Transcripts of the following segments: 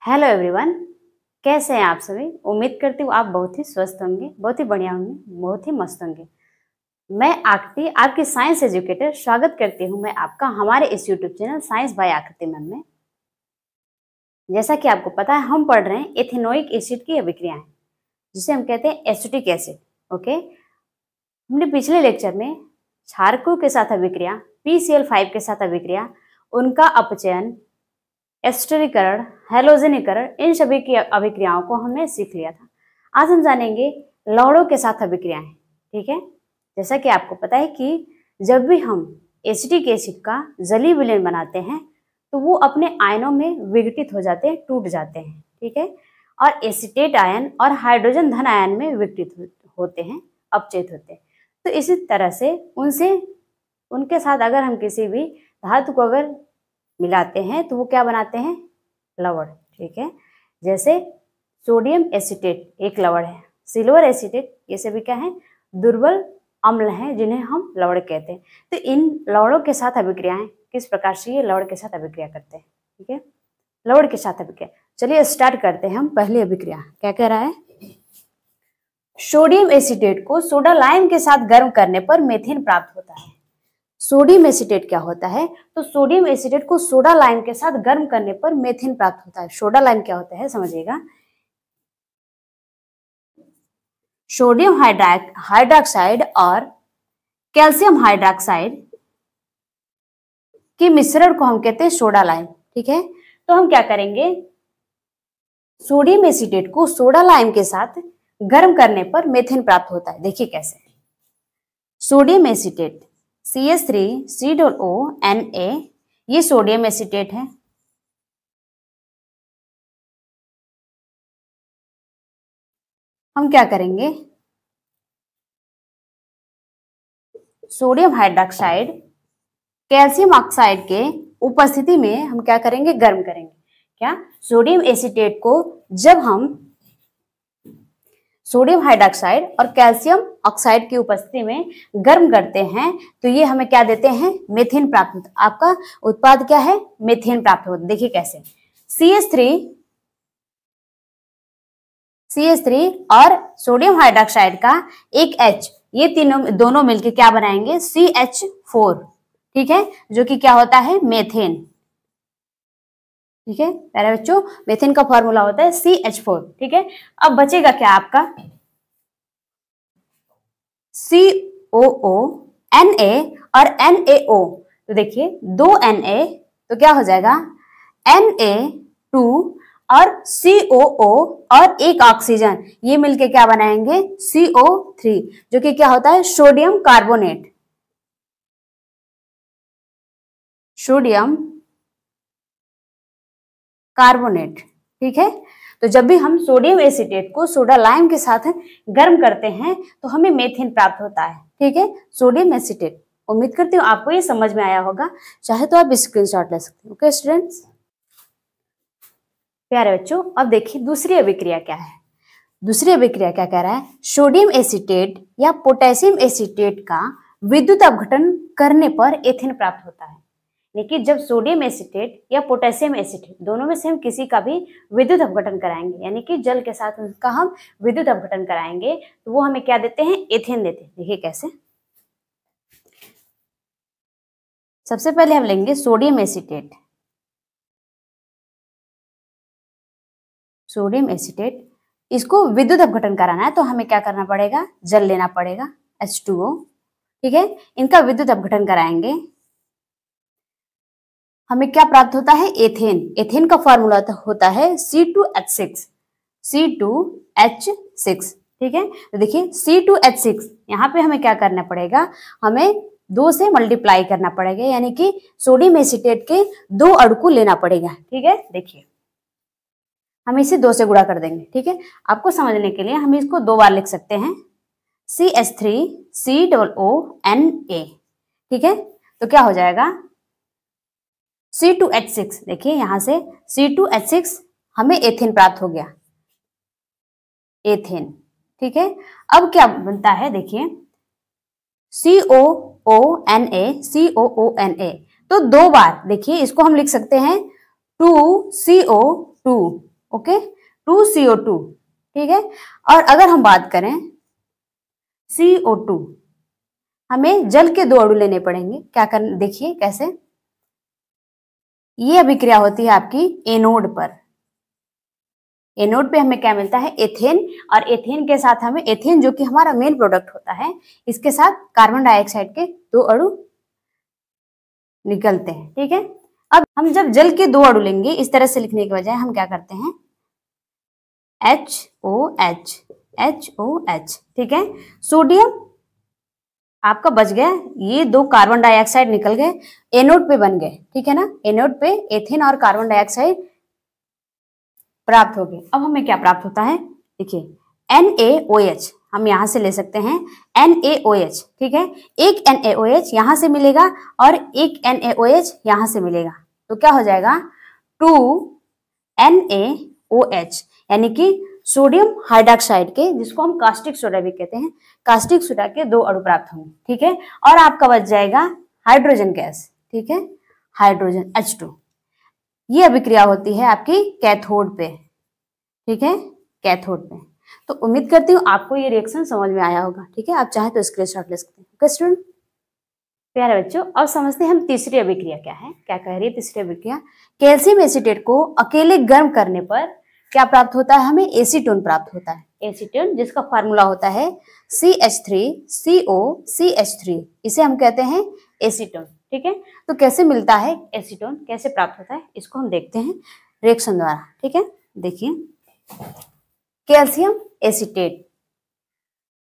Hello everyone, कैसे हैं आप सभी। उम्मीद करती हूँ आप बहुत ही स्वस्थ होंगे, बहुत ही बढ़िया होंगे, बहुत ही मस्त होंगे। मैं आकृति, आपकी साइंस एजुकेटर, स्वागत करती हूँ मैं आपका हमारे इस यूट्यूब चैनल साइंस बाय आकृति मैम में। जैसा कि आपको पता है, हम पढ़ रहे हैं एथेनोइक एसिड की अभिक्रियाएं, जिसे हम कहते हैं एसिटिक एसिड। ओके, हमने पिछले लेक्चर में क्षारकों के साथ अभिक्रिया, PCl5 के साथ अभिक्रिया, उनका अपचयन, एस्टरीकरण, हैलोजनीकरण, इन सभी की अभिक्रियाओं को हमने सीख लिया था। आज हम जानेंगे लवणों के साथ अभिक्रियाएं। ठीक है, जैसा कि आपको पता है कि जब भी हम एसिटिक एसिड का जलीय विलयन बनाते हैं तो वो अपने आयनों में विघटित हो जाते हैं, टूट जाते हैं। ठीक है, और एसीटेट आयन और हाइड्रोजन धन आयन में विघटित होते हैं, अपचयित होते हैं। तो इसी तरह से उनके साथ अगर हम किसी भी धातु को अगर मिलाते हैं तो वो क्या बनाते हैं, लवण। ठीक है, जैसे सोडियम एसीटेट एक लवण है, सिल्वर एसीटेट, ये सभी क्या है, दुर्बल अम्ल हैं जिन्हें हम लवण कहते हैं। तो इन लवणों के साथ अभिक्रियाएं किस प्रकार से ये लवण के साथ अभिक्रिया करते हैं। ठीक है, लवण के साथ अभिक्रिया, चलिए स्टार्ट करते हैं हम। पहली अभिक्रिया क्या कह रहा है, सोडियम एसीटेट को सोडा लाइम के साथ गर्म करने पर मेथेन प्राप्त होता है। सोडियम एसीटेट क्या होता है, तो सोडियम एसीटेट को सोडा लाइम के साथ गर्म करने पर मेथेन प्राप्त होता है। सोडा लाइम क्या होता है समझिएगा, सोडियम हाइड्रोक्साइड और कैल्शियम हाइड्रोक्साइड के मिश्रण को हम कहते हैं सोडा लाइम। ठीक है, तो हम क्या करेंगे, सोडियम एसीटेट को सोडा लाइम के साथ गर्म करने पर मेथेन प्राप्त होता है। देखिए कैसे, सोडियम एसीटेट CH3COO Na, ये सोडियम एसीटेट है। हम क्या करेंगे, सोडियम हाइड्रोक्साइड कैल्शियम ऑक्साइड के उपस्थिति में हम क्या करेंगे, गर्म करेंगे। क्या, सोडियम एसीटेट को जब हम सोडियम हाइड्रोक्साइड और कैल्शियम ऑक्साइड की उपस्थिति में गर्म करते हैं तो ये हमें क्या देते हैं, मेथेन प्राप्त होता है। आपका उत्पाद क्या है, मेथेन प्राप्त होता है। देखिए कैसे, CH3 और सोडियम हाइड्रोक्साइड का एक H, ये दोनों मिलकर क्या बनाएंगे, CH4। ठीक है, जो कि क्या होता है, मेथेन। ठीक है प्यारे बच्चों, मेथेन का फॉर्मूला होता है CH4। ठीक है, अब बचेगा क्या आपका, COO, Na और NaO। तो देखिए दो Na तो क्या हो जाएगा, Na2 और COO और एक ऑक्सीजन, ये मिलके क्या बनाएंगे, CO3, जो कि क्या होता है, सोडियम कार्बोनेट। Sodium carbonate. ठीक है, तो जब भी हम सोडियम एसीटेट को सोडा लाइम के साथ गर्म करते हैं तो हमें मेथेन प्राप्त होता है। ठीक है, सोडियम एसीटेट। उम्मीद करती हूँ आपको ये समझ में आया होगा, चाहे तो आप स्क्रीनशॉट ले सकते हैं। ओके स्टूडेंट्स, प्यारे बच्चों, अब देखिए दूसरी अभिक्रिया क्या है। दूसरी अभिक्रिया क्या कह रहा है, सोडियम एसीटेट या पोटेशियम एसीटेट का विद्युत अपघटन करने पर एथेन प्राप्त होता है। लेकिन जब सोडियम एसीटेट या पोटेशियम एसीटेट दोनों में से हम किसी का भी विद्युत अपघटन कराएंगे, यानी कि जल के साथ उनका हम विद्युत अपघटन कराएंगे, तो वो हमें क्या देते हैं, एथेन देते हैं। देखिए कैसे, सबसे पहले हम लेंगे सोडियम एसीटेट। सोडियम एसीटेट, इसको विद्युत अपघटन कराना है तो हमें क्या करना पड़ेगा, जल लेना पड़ेगा, H2O। ठीक है, इनका विद्युत अपघटन कराएंगे, हमें क्या प्राप्त होता है, एथेन। एथेन का फॉर्मूला होता है C2H6। ठीक है, तो देखिए C2H6, यहाँ पे हमें क्या करना पड़ेगा, हमें 2 से मल्टीप्लाई करना पड़ेगा, यानी कि सोडियम एसीटेट के 2 अणु को लेना पड़ेगा। ठीक है, देखिए हम इसे 2 से गुणा कर देंगे। ठीक है, आपको समझने के लिए हम इसको 2 बार लिख सकते हैं, CH3COONA। ठीक है, तो क्या हो जाएगा, C2H6। देखिए यहां से C2H6 हमें एथेन प्राप्त हो गया, एथेन। ठीक है, अब क्या बनता है, देखिए COONA। तो 2 बार, देखिए इसको हम लिख सकते हैं 2CO2 ओके, 2CO2, ठीक है। और अगर हम बात करें CO2, हमें जल के 2 अणु लेने पड़ेंगे। क्या करना, देखिए कैसे। ये अभिक्रिया होती है आपकी एनोड पर। एनोड पे हमें क्या मिलता है, एथेन, और एथेन के साथ हमें एथेन जो कि हमारा मेन प्रोडक्ट होता है, इसके साथ कार्बन डाइऑक्साइड के 2 अणु निकलते हैं, ठीक है। अब हम जब जल के 2 अणु लेंगे, इस तरह से लिखने के बजाय हम क्या करते हैं, HOH, HOH, ठीक है। सोडियम आपका बच गया, ये 2 कार्बन डाइऑक्साइड निकल गए, एनोड पे बन गए, ठीक है ना। एनोड पे एथेन और कार्बन डाइऑक्साइड प्राप्त हो गए। अब हमें क्या प्राप्त होता है, देखिए NaOH हम यहां से ले सकते हैं, NaOH, ठीक है। एक NaOH यहां से मिलेगा और एक NaOH यहां से मिलेगा, तो क्या हो जाएगा 2NaOH, यानी कि सोडियम हाइड्रोक्साइड के, जिसको हम कास्टिक सोडा भी कहते हैं, कास्टिक सोडा के 2 अणु प्राप्त होंगे, ठीक है। और आपका बच जाएगा हाइड्रोजन गैस, ठीक है, हाइड्रोजन H2। ये अभिक्रिया होती है आपकी कैथोड पे, ठीक है, कैथोड पे। तो उम्मीद करती हूँ आपको ये रिएक्शन समझ में आया होगा, ठीक है। आप चाहे तो स्क्रीनशॉट ले सकते हैं। ओके स्टूडेंट, प्यारे बच्चों, अब समझते हैं हम तीसरी अभिक्रिया क्या है। क्या कह रही है तीसरी अभिक्रिया, कैल्शियम एसीटेट को अकेले गर्म करने पर क्या प्राप्त होता है, हमें एसीटोन प्राप्त होता है। एसीटोन जिसका फार्मूला होता है CH3COCH3, इसे हम कहते हैं एसीटोन, ठीक है। तो कैसे मिलता है एसीटोन, कैसे प्राप्त होता है, इसको हम देखते हैं रिएक्शन द्वारा, ठीक है। देखिए calcium acetate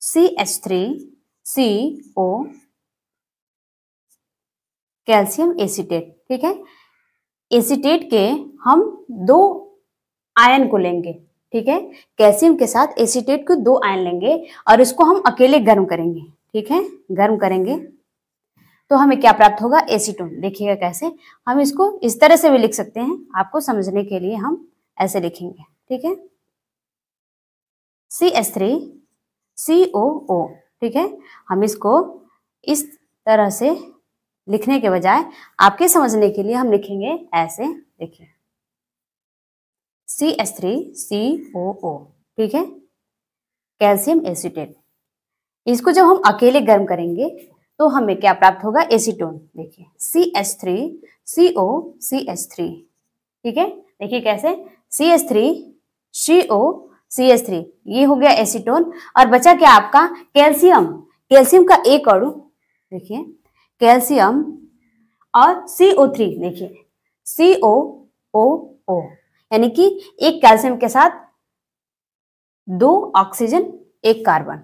CH3CO, calcium acetate, ठीक है। एसीटेट के हम 2 आयन को लेंगे, ठीक है। कैल्शियम के साथ एसीटेट के 2 आयन लेंगे और इसको हम अकेले गर्म करेंगे, ठीक है। गर्म करेंगे तो हमें क्या प्राप्त होगा, एसीटोन। देखिएगा कैसे, हम इसको इस तरह से भी लिख सकते हैं, आपको समझने के लिए हम ऐसे लिखेंगे, ठीक है, CH3COO, ठीक है। हम इसको इस तरह से लिखने के बजाय आपके समझने के लिए हम लिखेंगे ऐसे, देखिए CH3COO, ठीक है, कैल्शियम एसीटेट। इसको जब हम अकेले गर्म करेंगे तो हमें क्या प्राप्त होगा, एसीटोन। देखिए CH3COCH3, ठीक है। देखिए कैसे, CH3COCH3, ये हो गया एसीटोन, और बचा क्या आपका, कैल्शियम। कैल्शियम का एक अणु, देखिए कैल्शियम और CO3, देखिए COOO, यानी कि एक कैल्शियम के साथ 2 ऑक्सीजन 1 कार्बन,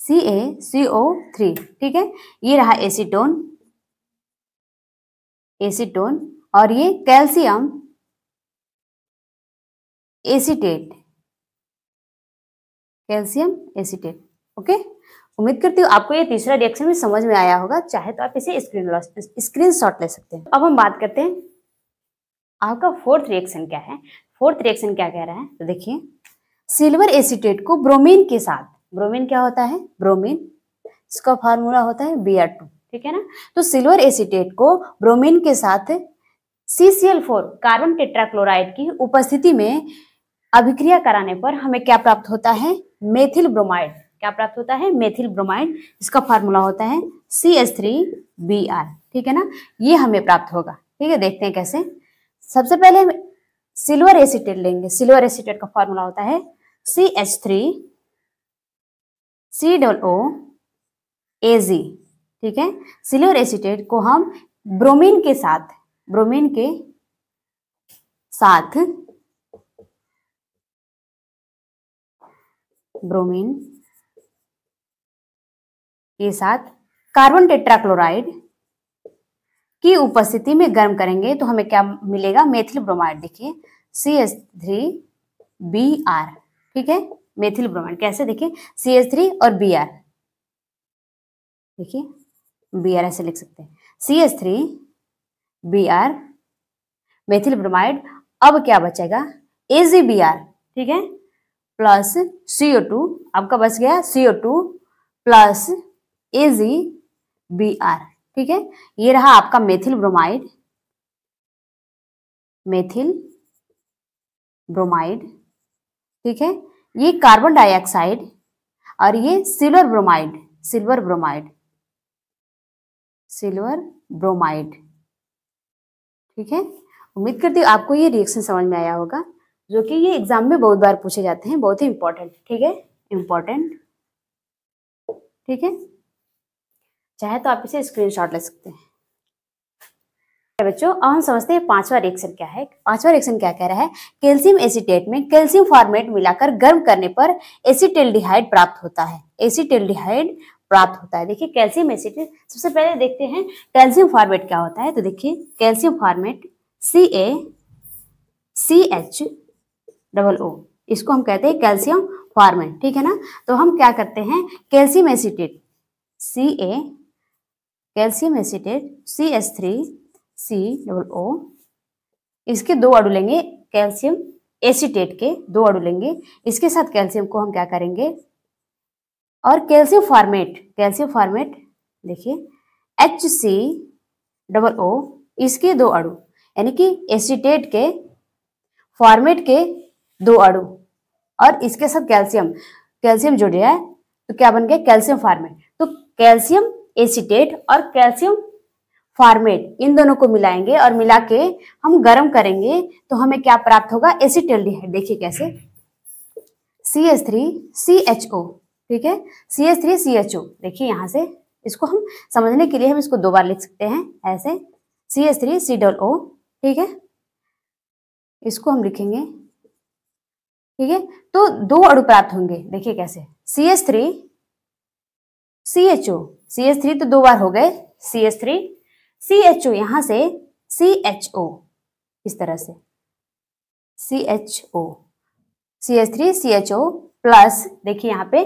CaCO3, ठीक है। ये रहा एसीटोन, एसीटोन, और ये calcium acetate, calcium acetate, okay. उम्मीद करती हूँ आपको ये तीसरा रिएक्शन भी समझ में आया होगा। चाहे तो आप इसे स्क्रीनशॉट ले सकते हैं। अब हम बात करते हैं आपका फोर्थ रिएक्शन क्या है। फोर्थ रिएक्शन क्या कह रहा है, तो देखिए सिल्वर एसीटेट को ब्रोमीन के साथ, ब्रोमीन क्या होता है, ब्रोमीन, इसका फार्मूला होता है Br2, ठीक है ना। तो सिल्वर एसीटेट को ब्रोमीन के साथ CCl4 कार्बन टेट्राक्लोराइड की उपस्थिति में अभिक्रिया कराने पर हमें क्या प्राप्त होता है, मेथिल ब्रोमाइड। क्या प्राप्त होता है, मेथिल ब्रोमाइड, इसका फार्मूला होता है CH3Br, ठीक है ना। ये हमें प्राप्त होगा, ठीक है। देखते हैं कैसे। सबसे पहले हम सिल्वर एसीटेट लेंगे। सिल्वर एसीटेट का फार्मूला होता है CH3COOAZ, ठीक है। सिल्वर एसीटेट को हम ब्रोमीन के साथ, ब्रोमीन के साथ, ब्रोमीन के साथ कार्बन टेट्राक्लोराइड की उपस्थिति में गर्म करेंगे तो हमें क्या मिलेगा, मेथिल ब्रोमाइड। देखिए CH3Br, ठीक है, मेथिल ब्रोमाइड। कैसे, देखिए CH3 और Br, देखिए Br ऐसे लिख सकते हैं, CH3Br मेथिल ब्रोमाइड। अब क्या बचेगा, AgBr, ठीक है, प्लस CO2, आपका बच गया CO2 प्लस AgBr, ठीक है। ये रहा आपका मेथिल ब्रोमाइड, मेथिल ब्रोमाइड, ठीक है। ये कार्बन डाइऑक्साइड और ये silver bromide, silver bromide, silver bromide, ठीक है। उम्मीद करती हूँ आपको ये रिएक्शन समझ में आया होगा, जो कि ये एग्जाम में बहुत बार पूछे जाते हैं, बहुत ही इंपॉर्टेंट, ठीक है, इंपॉर्टेंट, ठीक है। चाहे तो आप इसे स्क्रीनशॉट ले सकते हैं। बच्चों अब हम समझते हैं पांचवा रिएक्शन क्या है। पांचवा रिएक्शन क्या कह रहा है, कैल्शियम एसीटेट में कैल्शियम फॉर्मेट मिलाकर गर्म करने पर एसीटेल्डिहाइड प्राप्त होता है, एसीटेल्डिहाइड प्राप्त होता है। देखिए कैल्शियम एसीटेट, सबसे पहले देखते हैं कैल्शियम फॉर्मेट क्या होता है। तो देखिए कैल्शियम फॉर्मेट CaCH, इसको हम कहते हैं कैल्शियम फॉर्मेट, ठीक है ना। तो हम क्या करते हैं, calcium acetate Ca, calcium acetate CH3COO, इसके दो अणु लेंगे, कैल्शियम एसीटेट के दो अणु लेंगे, इसके साथ कैल्शियम को हम क्या करेंगे, और कैल्शियम फॉर्मेट देखिए HCOO, इसके दो अणु, यानी कि एसीटेट के फॉर्मेट के दो अणु और इसके साथ कैल्शियम जुड़ जाए तो क्या बन गया, कैल्शियम फॉर्मेट। तो कैल्शियम एसीटेट और कैल्शियम फॉर्मेट इन दोनों को मिलाएंगे और मिला के हम गर्म करेंगे तो हमें क्या प्राप्त होगा, एसीटेल्डिहाइड। देखिए कैसे, CH3CHO, ठीक है, CH3CHO। देखिए यहाँ से इसको हम समझने के लिए हम इसको दो बार लिख सकते हैं ऐसे, CH3COO, ठीक है, इसको हम लिखेंगे, ठीक है। तो दो अणु प्राप्त होंगे, देखिए कैसे, CH3 तो दो बार हो गए, CH3CHO, यहां से CHO, इस तरह से CH3CHO प्लस, देखिए यहाँ पे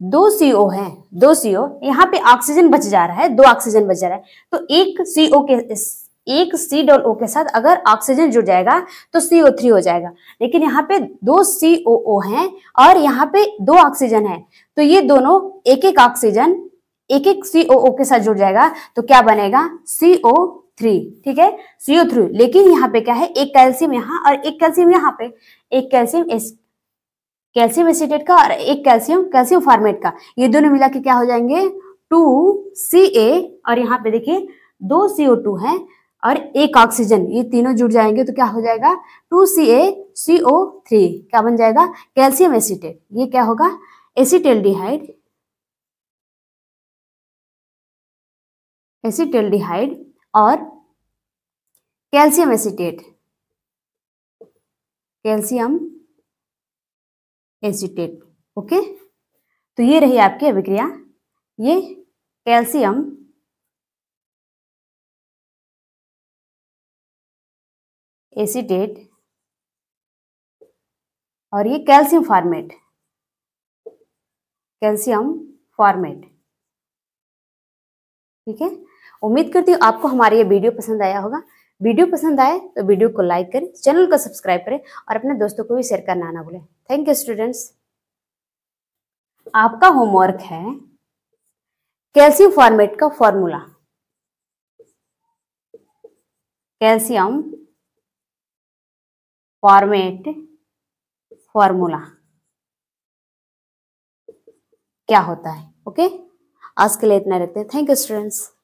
दो CO है, दो CO, यहाँ पे ऑक्सीजन बच जा रहा है, दो ऑक्सीजन बच जा रहा है, तो एक COO के साथ अगर ऑक्सीजन जुड़ जाएगा तो CO3 हो जाएगा। लेकिन यहाँ पे दो COO हैं और यहाँ पे दो ऑक्सीजन है, तो ये दोनों एक एक ऑक्सीजन एक एक COO के साथ जुड़ जाएगा तो क्या बनेगा, CO3, ठीक है, CO3। लेकिन यहाँ पे क्या है, एक कैल्शियम यहाँ और एक कैल्शियम यहाँ पे, एक कैल्शियम एसीटेट का और एक कैल्शियम फॉर्मेट का, ये दोनों मिला के क्या हो जाएंगे, 2Ca, और यहाँ पे देखिए दो CO2 है और एक ऑक्सीजन, ये तीनों जुड़ जाएंगे तो क्या हो जाएगा, 2CaCO3, क्या बन जाएगा, कैल्शियम एसीटेट। ये क्या होगा, एसीटेल्डिहाइड और कैल्शियम एसीटेट, ओके। तो ये रही आपकी अभिक्रिया, ये कैल्शियम एसीटेट और ये कैल्शियम फॉर्मेट, ठीक है। उम्मीद करती हूँ आपको हमारा ये वीडियो पसंद आया होगा। वीडियो पसंद आए तो वीडियो को लाइक करें, चैनल को सब्सक्राइब करें और अपने दोस्तों को भी शेयर करना ना भूलें। Thank you students. आपका होमवर्क है कैल्शियम फॉर्मेट का फॉर्मूला, कैल्शियम फॉर्मेट फॉर्मूला क्या होता है, ओके। आज के लिए इतना रखते हैं। Thank you students.